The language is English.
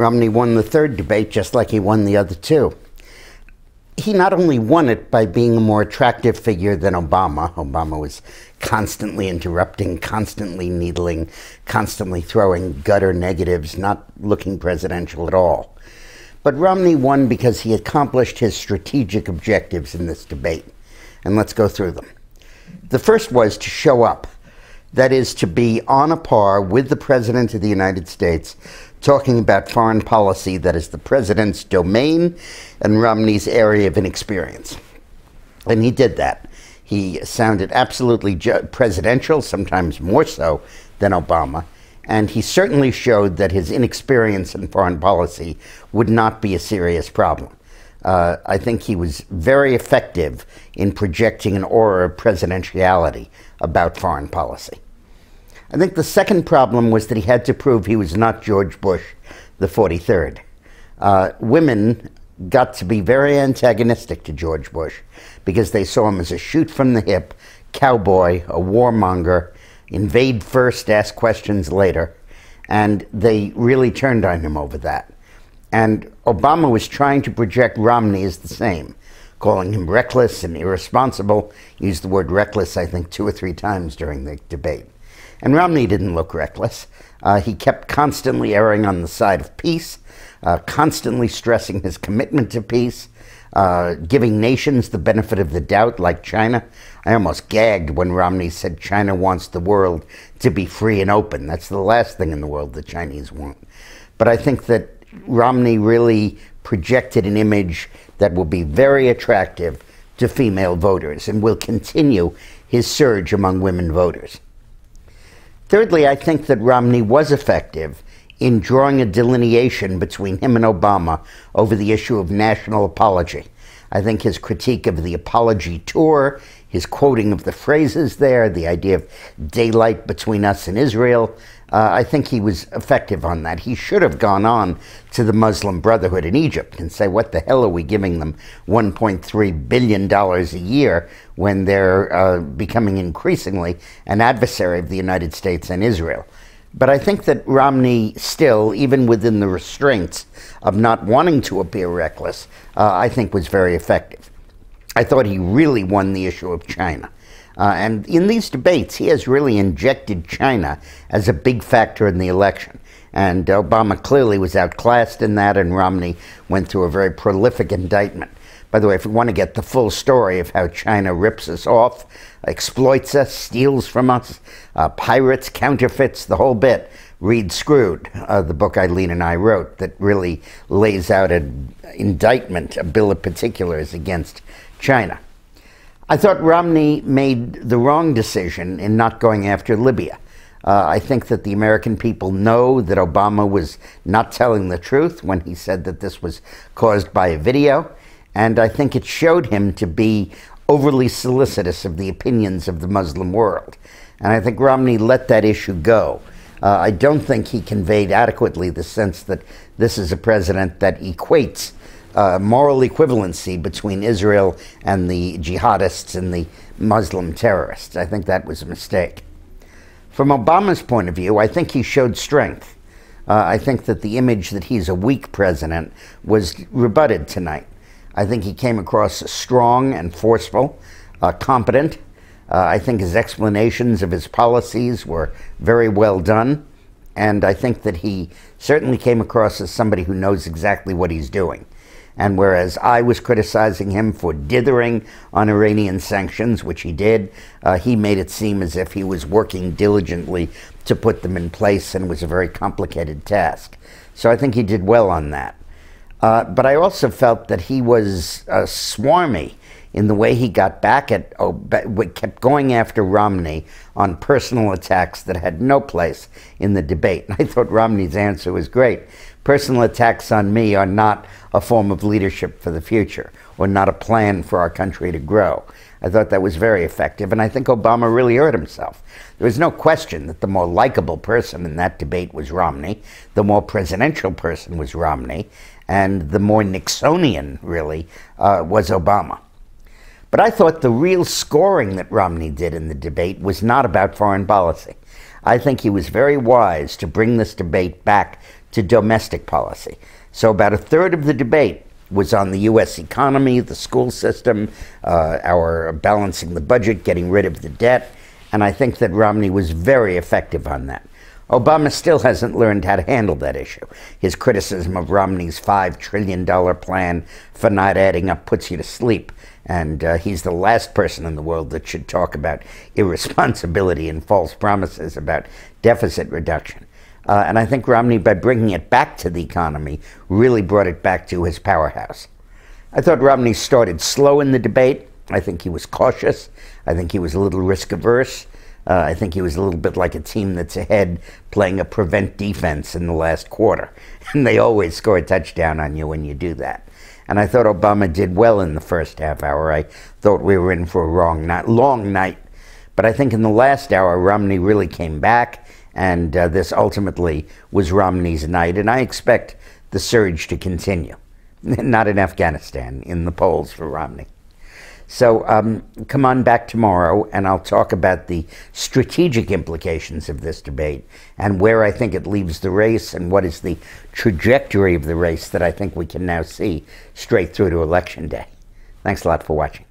Romney won the third debate just like he won the other two. He not only won it by being a more attractive figure than Obama. Obama was constantly interrupting, constantly needling, constantly throwing gutter negatives, not looking presidential at all. But Romney won because he accomplished his strategic objectives in this debate. And let's go through them. The first was to show up. That is, to be on a par with the President of the United States, talking about foreign policy that is the President's domain and Romney's area of inexperience. And he did that. He sounded absolutely presidential, sometimes more so than Obama. And he certainly showed that his inexperience in foreign policy would not be a serious problem. I think he was very effective in projecting an aura of presidentiality about foreign policy. I think the second problem was that he had to prove he was not George Bush, the 43rd. Women got to be very antagonistic to George Bush because they saw him as a shoot-from-the-hip cowboy, a warmonger, invade first, ask questions later, and they really turned on him over that. And Obama was trying to project Romney as the same, calling him reckless and irresponsible. He used the word reckless, I think, 2 or 3 times during the debate. And Romney didn't look reckless. He kept constantly erring on the side of peace, constantly stressing his commitment to peace, giving nations the benefit of the doubt, like China. I almost gagged when Romney said China wants the world to be free and open. That's the last thing in the world the Chinese want. But I think that Romney really projected an image that will be very attractive to female voters and will continue his surge among women voters. Thirdly, I think that Romney was effective in drawing a delineation between him and Obama over the issue of national apology. I think his critique of the apology tour, his quoting of the phrases there, the idea of daylight between us and Israel, I think he was effective on that. He should have gone on to the Muslim Brotherhood in Egypt and say, what the hell are we giving them $1.3 billion a year when they're becoming increasingly an adversary of the United States and Israel? But I think that Romney still, even within the restraints of not wanting to appear reckless, I think was very effective. I thought he really won the issue of China. And in these debates, he has really injected China as a big factor in the election. And Obama clearly was outclassed in that, and Romney went through a very prolific indictment. By the way, if you want to get the full story of how China rips us off, exploits us, steals from us, pirates, counterfeits, the whole bit, read Screwed, the book Eileen and I wrote, that really lays out an indictment, a bill of particulars against China. I thought Romney made the wrong decision in not going after Libya. I think that the American people know that Obama was not telling the truth when he said that this was caused by a video, and I think it showed him to be overly solicitous of the opinions of the Muslim world. And I think Romney let that issue go. I don't think he conveyed adequately the sense that this is a president that equates moral equivalency between Israel and the jihadists and the Muslim terrorists. I think that was a mistake. From Obama's point of view, I think he showed strength. I think that the image that he's a weak president was rebutted tonight. I think he came across strong and forceful, competent. I think his explanations of his policies were very well done. And I think that he certainly came across as somebody who knows exactly what he's doing. And whereas I was criticizing him for dithering on Iranian sanctions, which he did, he made it seem as if he was working diligently to put them in place, and it was a very complicated task. So I think he did well on that. But I also felt that he was swarmy in the way he got back at, kept going after Romney on personal attacks that had no place in the debate. And I thought Romney's answer was great. Personal attacks on me are not a form of leadership for the future, or not a plan for our country to grow. I thought that was very effective, and I think Obama really hurt himself. There was no question that the more likable person in that debate was Romney, the more presidential person was Romney, and the more Nixonian, really, was Obama. But I thought the real scoring that Romney did in the debate was not about foreign policy. I think he was very wise to bring this debate back to domestic policy. So about a third of the debate was on the U.S. economy, the school system, our balancing the budget, getting rid of the debt, and I think that Romney was very effective on that. Obama still hasn't learned how to handle that issue. His criticism of Romney's $5 trillion plan for not adding up puts you to sleep, and he's the last person in the world that should talk about irresponsibility and false promises about deficit reduction. And I think Romney, by bringing it back to the economy, really brought it back to his powerhouse. I thought Romney started slow in the debate. I think he was cautious. I think he was a little risk-averse. I think he was a little bit like a team that's ahead playing a prevent defense in the last quarter. And they always score a touchdown on you when you do that. And I thought Obama did well in the first half hour. I thought we were in for a long night. But I think in the last hour, Romney really came back. And this ultimately was Romney's night. And I expect the surge to continue. Not in Afghanistan, in the polls for Romney. So come on back tomorrow, and I'll talk about the strategic implications of this debate and where I think it leaves the race and what is the trajectory of the race that I think we can now see straight through to Election Day. Thanks a lot for watching.